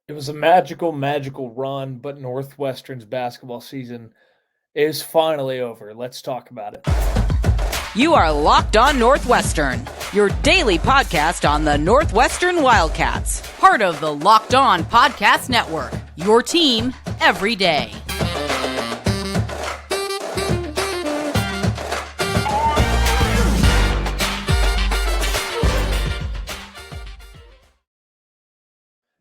It was a magical, magical run, but Northwestern's basketball season is finally over. Let's talk about it. You are Locked On Northwestern, your daily podcast on the Northwestern Wildcats, part of the Locked On Podcast Network, your team every day.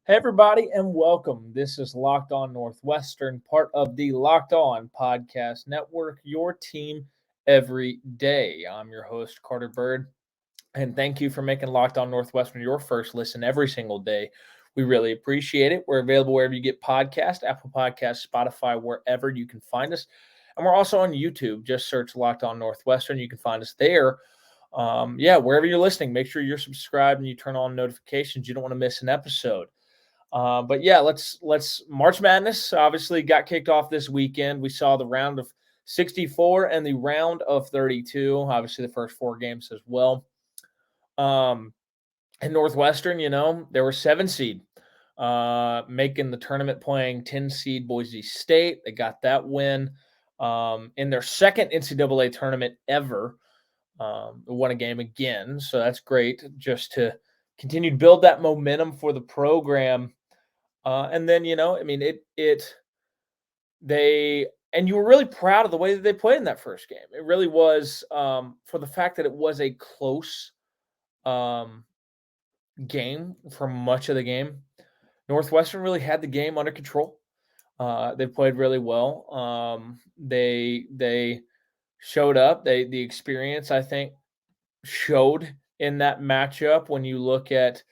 Hey, everybody, and welcome. This is Locked On Northwestern, part of the Locked On Podcast Network, your team every day. I'm your host, Carter Bird, and thank you for making Locked On Northwestern your first listen every single day. We really appreciate it. We're available wherever you get podcasts, Apple Podcasts, Spotify, wherever you can find us. And we're also on YouTube. Just search Locked On Northwestern. You can find us there. Wherever you're listening, make sure you're subscribed and you turn on notifications. You don't want to miss an episode. Let's March Madness obviously got kicked off this weekend. We saw the round of 64 and the round of 32, obviously the first four games as well. And Northwestern, they were 7 seed, making the tournament, playing 10 seed Boise State. They got that win in their second NCAA tournament ever. Won a game again, so that's great just to continue to build that momentum for the program. And then, you were really proud of the way that they played in that first game. It really was, for the fact that it was a close game for much of the game. Northwestern really had the game under control. They played really well. They showed up. The experience, I think, showed in that matchup when you look at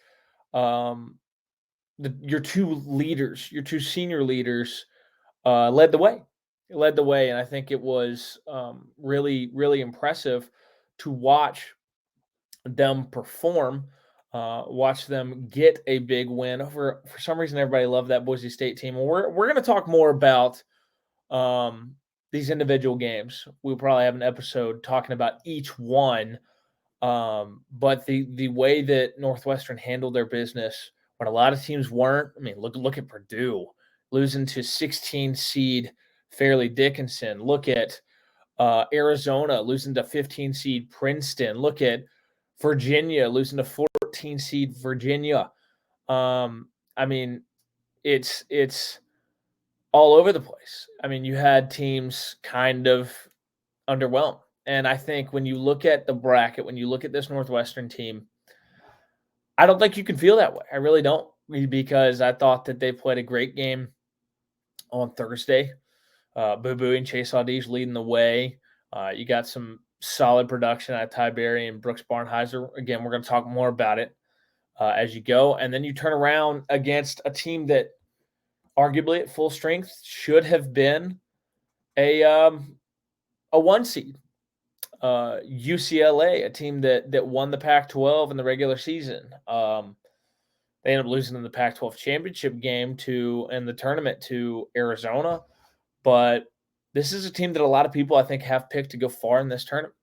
your two senior leaders led the way. And I think it was really, really impressive to watch them perform, watch them get a big win over. For some reason, everybody loved that Boise State team. And we're going to talk more about these individual games. We'll probably have an episode talking about each one. But the way that Northwestern handled their business when a lot of teams weren't. I mean, look at Purdue losing to 16 seed Fairleigh Dickinson. Look at Arizona losing to 15 seed Princeton. Look at Virginia losing to 14 seed Virginia. It's all over the place. I mean, you had teams kind of underwhelmed. And I think when you look at the bracket, when you look at this Northwestern team, I don't think you can feel that way. I really don't, because I thought that they played a great game on Thursday. Boo Boo and Chase Audige leading the way. You got some solid production at Ty Berry and Brooks Barnheiser. Again, we're going to talk more about it as you go. And then you turn around against a team that arguably at full strength should have been a 1 seed. UCLA, a team that won the Pac-12 in the regular season. They ended up losing in the Pac-12 championship game in the tournament to Arizona. But this is a team that a lot of people, I think, have picked to go far in this tournament.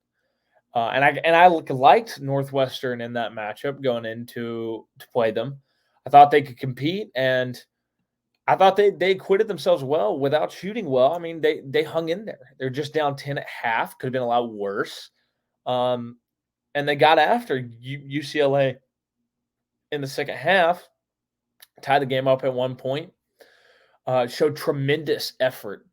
And I liked Northwestern in that matchup going into to play them. I thought they could compete, and I thought they acquitted themselves well without shooting well. I mean, they hung in there. They're just down 10 at half. Could have been a lot worse. And they got after UCLA in the second half, tied the game up at one point, showed tremendous effort.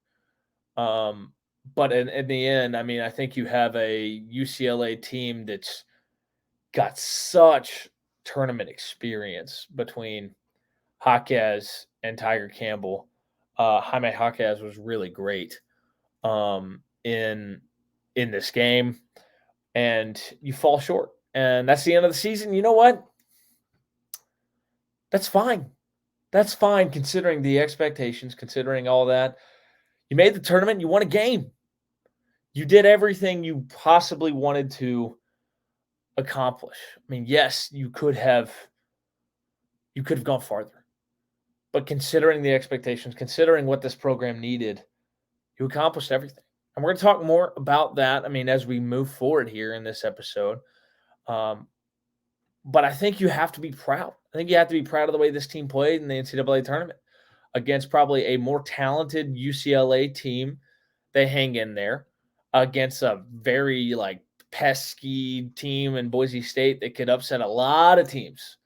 But in the end, I mean, I think you have a UCLA team that's got such tournament experience between Jaquez and Tiger Campbell. Jaime Jaquez was really great in this game, and you fall short. And that's the end of the season. You know what? That's fine. That's fine considering the expectations, considering all that. You made the tournament. You won a game. You did everything you possibly wanted to accomplish. I mean, yes, you could have gone farther. But considering the expectations, considering what this program needed, you accomplished everything. And we're going to talk more about that, as we move forward here in this episode. But I think you have to be proud. I think you have to be proud of the way this team played in the NCAA tournament against probably a more talented UCLA team. They hang in there against a very pesky team in Boise State that could upset a lot of teams.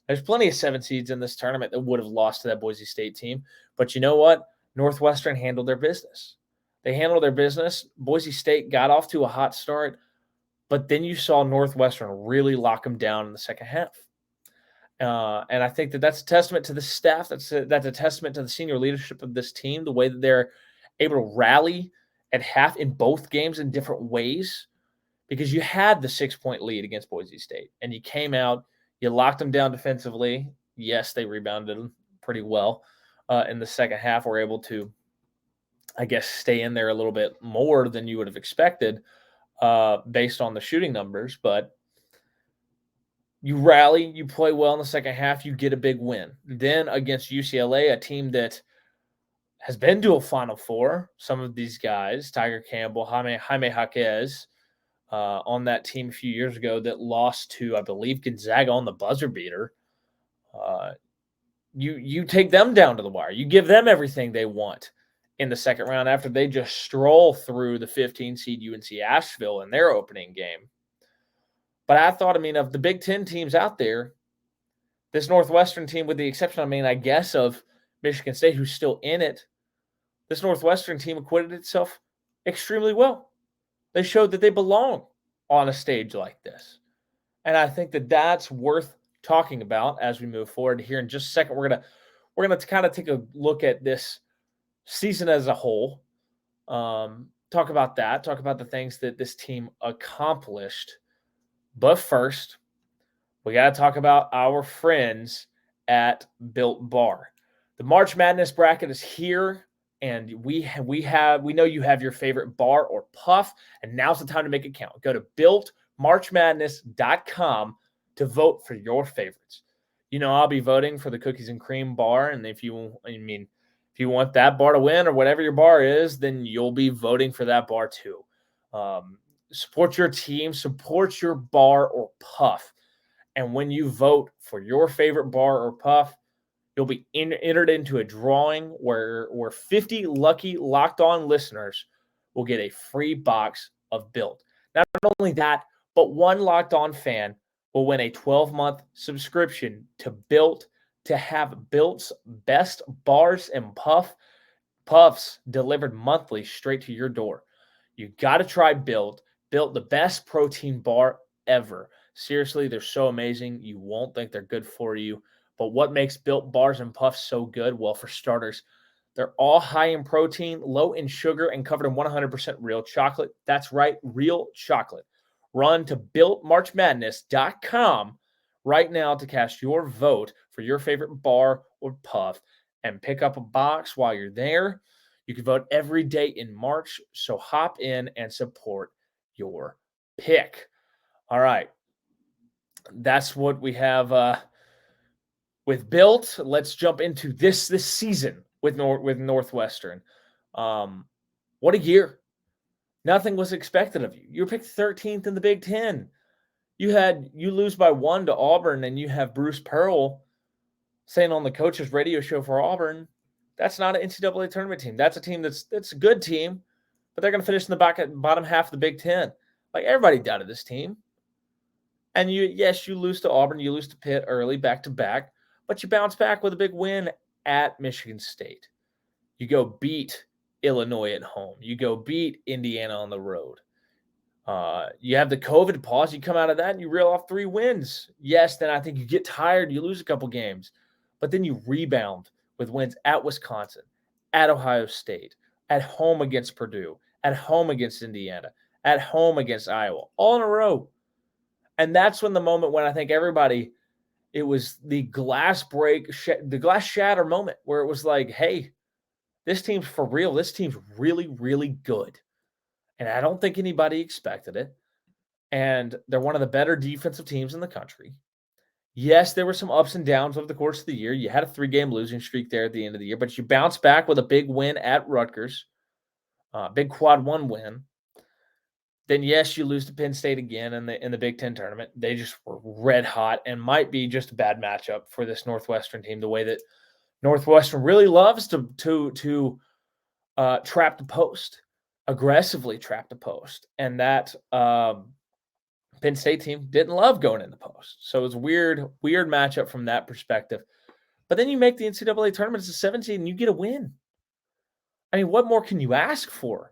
There's plenty of 7 seeds in this tournament that would have lost to that Boise State team. But you know what? Northwestern handled their business. They handled their business. Boise State got off to a hot start, but then you saw Northwestern really lock them down in the second half. And I think that's a testament to the staff. That's a testament to the senior leadership of this team, the way that they're able to rally at half in both games in different ways, because you had the 6-point lead against Boise State and you came out, you locked them down defensively. Yes, they rebounded pretty well in the second half. Were able to, I guess, stay in there a little bit more than you would have expected based on the shooting numbers. But you rally, you play well in the second half, you get a big win. Then against UCLA, a team that has been to a Final Four, some of these guys, Tiger Campbell, Jaime Jaquez, on that team a few years ago that lost to, I believe, Gonzaga on the buzzer beater. You take them down to the wire. You give them everything they want in the second round after they just stroll through the 15 seed UNC Asheville in their opening game. But I thought, of the Big Ten teams out there, this Northwestern team, with the exception, I guess, of Michigan State, who's still in it, this Northwestern team acquitted itself extremely well. They showed that they belong on a stage like this. And I think that that's worth talking about as we move forward here in just a second. We're gonna kind of take a look at this season as a whole. Talk about that. Talk about the things that this team accomplished. But first, we got to talk about our friends at Built Bar. The March Madness bracket is here, and we know you have your favorite bar or puff, and now's the time to make it count. Go to builtmarchmadness.com to vote for your favorites. I'll be voting for the cookies and cream bar, and if you want that bar to win or whatever your bar is, then you'll be voting for that bar too. Support your team, support your bar or puff. And when you vote for your favorite bar or puff, you'll be entered into a drawing where 50 lucky Locked On listeners will get a free box of Built. Not only that, but one Locked On fan will win a 12-month subscription to Built to have Built's best bars and puffs delivered monthly straight to your door. You got to try Built. Built, the best protein bar ever. Seriously, they're so amazing. You won't think they're good for you. But what makes Built bars and puffs so good? Well, for starters, they're all high in protein, low in sugar, and covered in 100% real chocolate. That's right, real chocolate. Run to builtmarchmadness.com right now to cast your vote for your favorite bar or puff and pick up a box while you're there. You can vote every day in March, so hop in and support your pick. All right. That's what we have with Built. Let's jump into this season with Northwestern. What a year. Nothing was expected of you. You were picked 13th in the Big Ten. You lose by 1 to Auburn, and you have Bruce Pearl saying on the coach's radio show for Auburn, that's not an NCAA tournament team. That's a team that's a good team, but they're going to finish in the bottom half of the Big Ten. Like, everybody doubted this team. And you lose to Auburn, you lose to Pitt early, back-to-back, but you bounce back with a big win at Michigan State. You go beat Illinois at home. You go beat Indiana on the road. You have the COVID pause. You come out of that and you reel off 3 wins. Yes, then I think you get tired. You lose a couple games. But then you rebound with wins at Wisconsin, at Ohio State, at home against Purdue, at home against Indiana, at home against Iowa, all in a row. And that's when the moment when I think everybody, it was the glass shatter moment where it was like, hey, this team's for real. This team's really, really good. And I don't think anybody expected it. And they're one of the better defensive teams in the country. Yes, there were some ups and downs over the course of the year. You had a 3-game losing streak there at the end of the year, but you bounced back with a big win at Rutgers, big quad 1 win. Then yes, you lose to Penn State again in the Big Ten tournament. They just were red hot and might be just a bad matchup for this Northwestern team. The way that Northwestern really loves to trap the post, aggressively trap the post, and that Penn State team didn't love going in the post. So it was a weird matchup from that perspective. But then you make the NCAA tournament as a 17 and you get a win. I mean, what more can you ask for?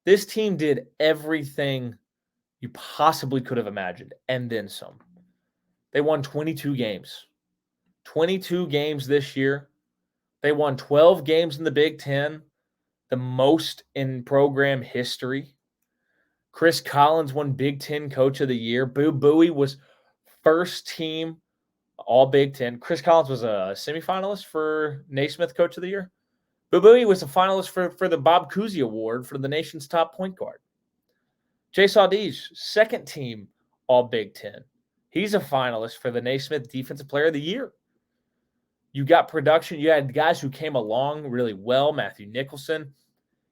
This team did everything you possibly could have imagined, and then some. They won 22 games. 22 games this year. They won 12 games in the Big Ten, the most in program history. Chris Collins won Big Ten Coach of the Year. Boo Buie was first team All Big Ten. Chris Collins was a semifinalist for Naismith Coach of the Year. Boo Buie was a finalist for the Bob Cousy Award for the nation's top point guard. Jay Saudige, second team All Big Ten. He's a finalist for the Naismith Defensive Player of the Year. You got production. You had guys who came along really well. Matthew Nicholson,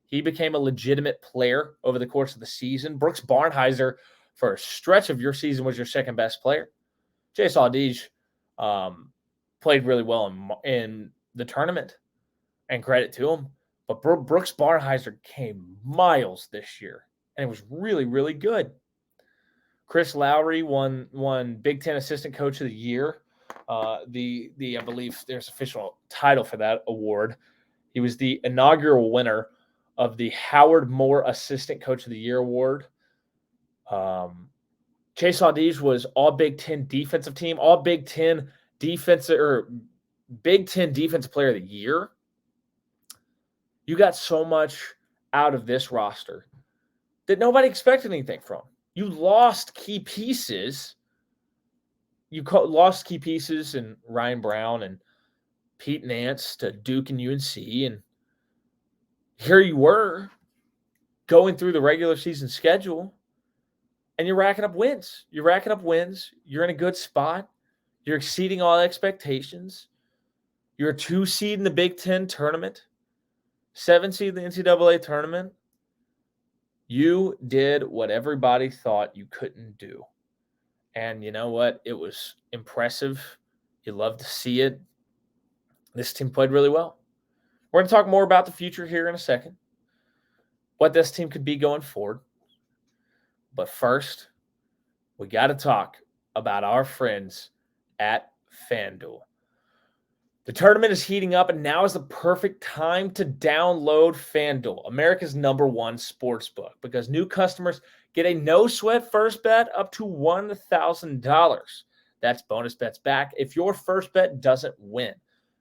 he became a legitimate player over the course of the season. Brooks Barnheiser, for a stretch of your season, was your second best player. Jay Saudige played really well in the tournament, and credit to him. But Brooks Barnheiser came miles this year, and it was really, really good. Chris Lowry won Big Ten Assistant Coach of the Year. I believe there's official title for that award. He was the inaugural winner of the Howard Moore Assistant Coach of the Year award. Chase Saudige was All Big Ten Defensive Team, All Big Ten Defensive or Big Ten Defensive Player of the Year. You got so much out of this roster that nobody expected anything from. You lost key pieces. You lost key pieces in Ryan Brown and Pete Nance to Duke and UNC. And here you were going through the regular season schedule, and you're racking up wins. You're in a good spot. You're exceeding all expectations. You're a 2 seed in the Big Ten tournament, 7 seed in the NCAA tournament. You did what everybody thought you couldn't do. And you know what? It was impressive. You love to see it. This team played really well. We're going to talk more about the future here in a second, what this team could be going forward. But first, we got to talk about our friends at FanDuel. The tournament is heating up, and now is the perfect time to download FanDuel, America's #1 sportsbook, because new customers get a no-sweat first bet up to $1,000. That's bonus bets back if your first bet doesn't win.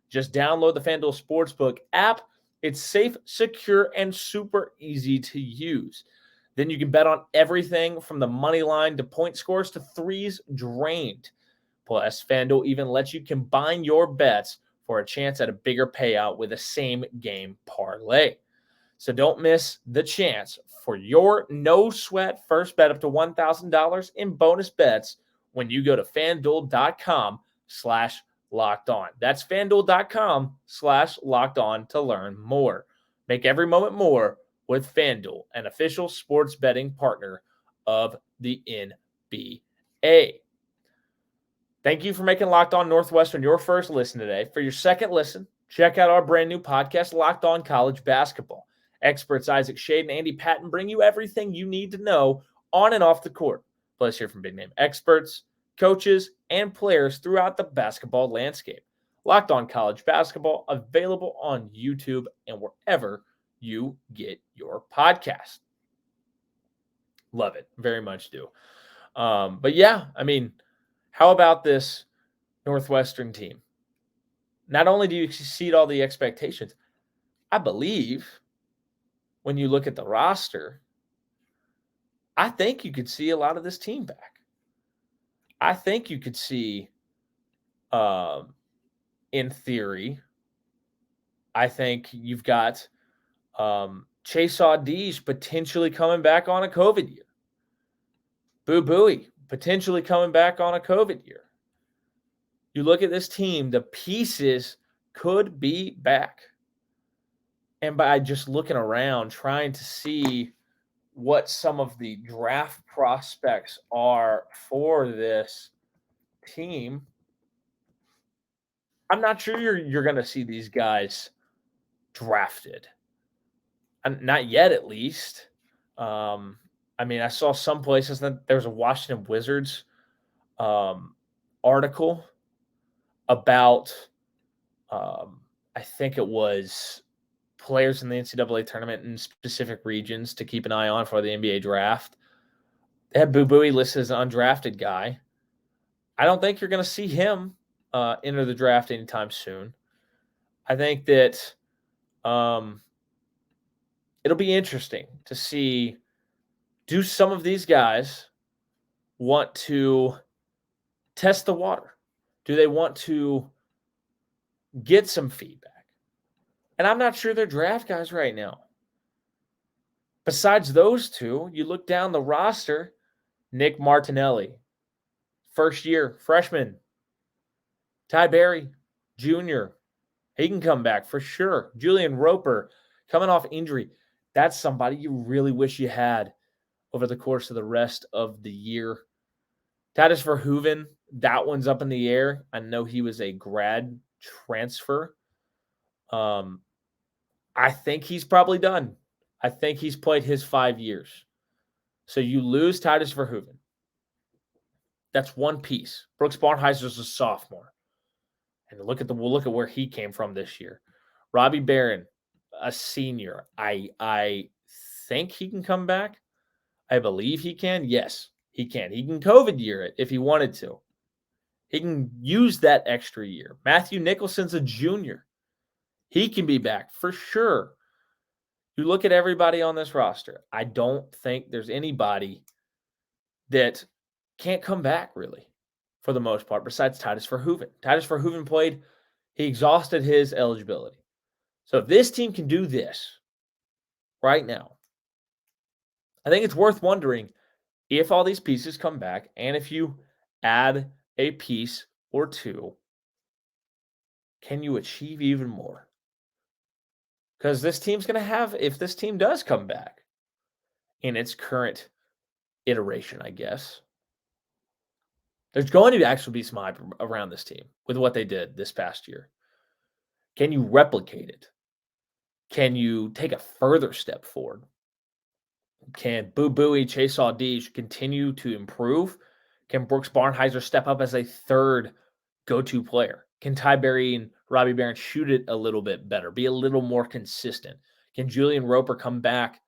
Just download the FanDuel Sportsbook app. It's safe, secure, and super easy to use. Then you can bet on everything from the money line to point scores to threes drained. Plus, FanDuel even lets you combine your bets for a chance at a bigger payout with a same-game parlay. So don't miss the chance for your no-sweat first bet up to $1,000 in bonus bets when you go to FanDuel.com/LockedOn. That's FanDuel.com/LockedOn to learn more. Make every moment more with FanDuel, an official sports betting partner of the NBA. Thank you for making Locked On Northwestern your first listen today. For your second listen, check out our brand new podcast, Locked On College Basketball. Experts Isaac Shade and Andy Patton bring you everything you need to know on and off the court. Plus, hear from big-name experts, coaches, and players throughout the basketball landscape. Locked On College Basketball, available on YouTube and wherever you get your podcast. Love it. Very much do. But yeah, I mean, how about this Northwestern team? Not only do you exceed all the expectations, I believe when you look at the roster, I think you could see a lot of this team back. I think you could see, in theory, I think you've got Chase Saudige potentially coming back on a COVID year. Boo Buie potentially coming back on a COVID year. You look at this team, the pieces could be back. And by just looking around, trying to see what some of the draft prospects are for this team, I'm not sure you're going to see these guys drafted. Not yet, at least. I mean, I saw some places that there was a Washington Wizards article about, I think it was players in the NCAA tournament in specific regions to keep an eye on for the NBA draft. They had Boo Buie listed as an undrafted guy. I don't think you're going to see him enter the draft anytime soon. I think that it'll be interesting to see, do some of these guys want to test the water? Do they want to get some feedback? And I'm not sure they're draft guys right now. Besides those two, you look down the roster, Nick Martinelli, first year freshman. Ty Berry, junior. He can come back for sure. Julian Roper, coming off injury. That's somebody you really wish you had over the course of the rest of the year. Titus Verhoeven, that one's up in the air. I know he was a grad transfer. I think he's probably done. I think he's played his 5 years. So you lose Titus Verhoeven. That's one piece. Brooks Barnheiser's a sophomore. And we'll look at where he came from this year. Robbie Barron, a senior. I think he can come back. I believe he can. Yes, he can. He can COVID year it if he wanted to. He can use that extra year. Matthew Nicholson's a junior. He can be back for sure. You look at everybody on this roster. I don't think there's anybody that can't come back, really, for the most part, besides Titus Verhoeven. Titus Verhoeven played. He exhausted his eligibility. So if this team can do this right now, I think it's worth wondering if all these pieces come back and if you add a piece or two, can you achieve even more? Because this team's going to have, if this team does come back in its current iteration, I guess, there's going to actually be some hype around this team with what they did this past year. Can you replicate it? Can you take a further step forward? Can Boo Buie, Chase Audige continue to improve? Can Brooks Barnheiser step up as a third go-to player? Can Ty Berry and Robbie Barron shoot it a little bit better, be a little more consistent? Can Julian Roper come back,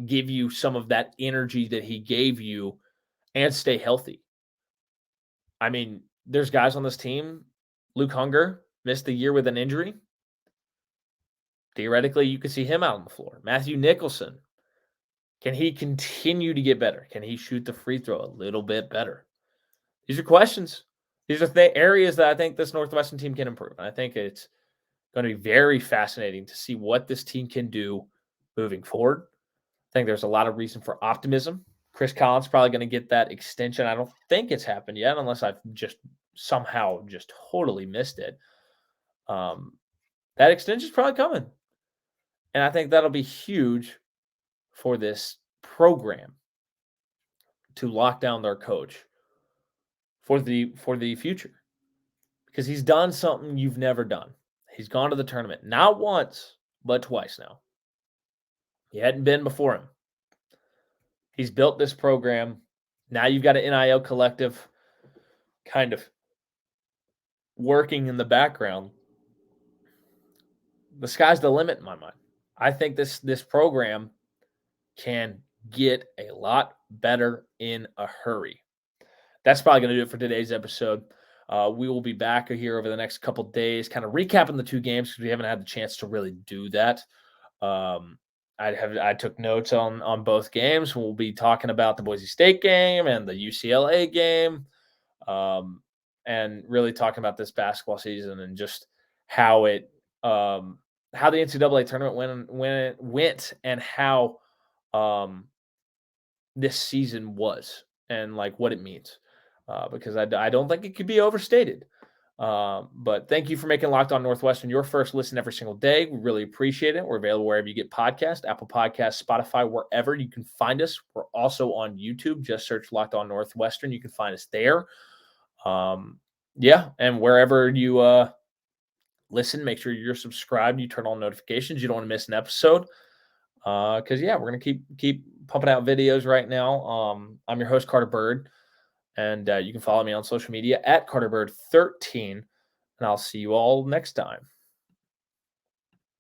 give you some of that energy that he gave you, and stay healthy? I mean, there's guys on this team. Luke Hunger missed the year with an injury. Theoretically, you could see him out on the floor. Matthew Nicholson, can he continue to get better? Can he shoot the free throw a little bit better? These are questions. These are areas that I think this Northwestern team can improve. And I think it's going to be very fascinating to see what this team can do moving forward. I think there's a lot of reason for optimism. Chris Collins probably going to get that extension. I don't think it's happened yet, unless I've just somehow just totally missed it. That extension is probably coming. And I think that'll be huge for this program to lock down their coach for the future, because he's done something you've never done. He's gone to the tournament, not once, but twice now. You hadn't been before him. He's built this program. Now you've got an NIL collective kind of working in the background. The sky's the limit in my mind. I think this program can get a lot better in a hurry. That's probably going to do it for today's episode. We will be back here over the next couple of days, kind of recapping the two games because we haven't had the chance to really do that. I took notes on both games. We'll be talking about the Boise State game and the UCLA game, and really talking about this basketball season and just how the NCAA tournament went and how this season was and like what it means. Because I don't think it could be overstated. But thank you for making Locked On Northwestern your first listen every single day. We really appreciate it. We're available wherever you get podcasts, Apple Podcasts, Spotify, wherever you can find us. We're also on YouTube. Just search Locked On Northwestern. You can find us there. And wherever you listen, make sure you're subscribed. You turn on notifications. You don't want to miss an episode. Because we're gonna keep pumping out videos right now. I'm your host, Carter Bird, and you can follow me on social media at CarterBird13, and I'll see you all next time.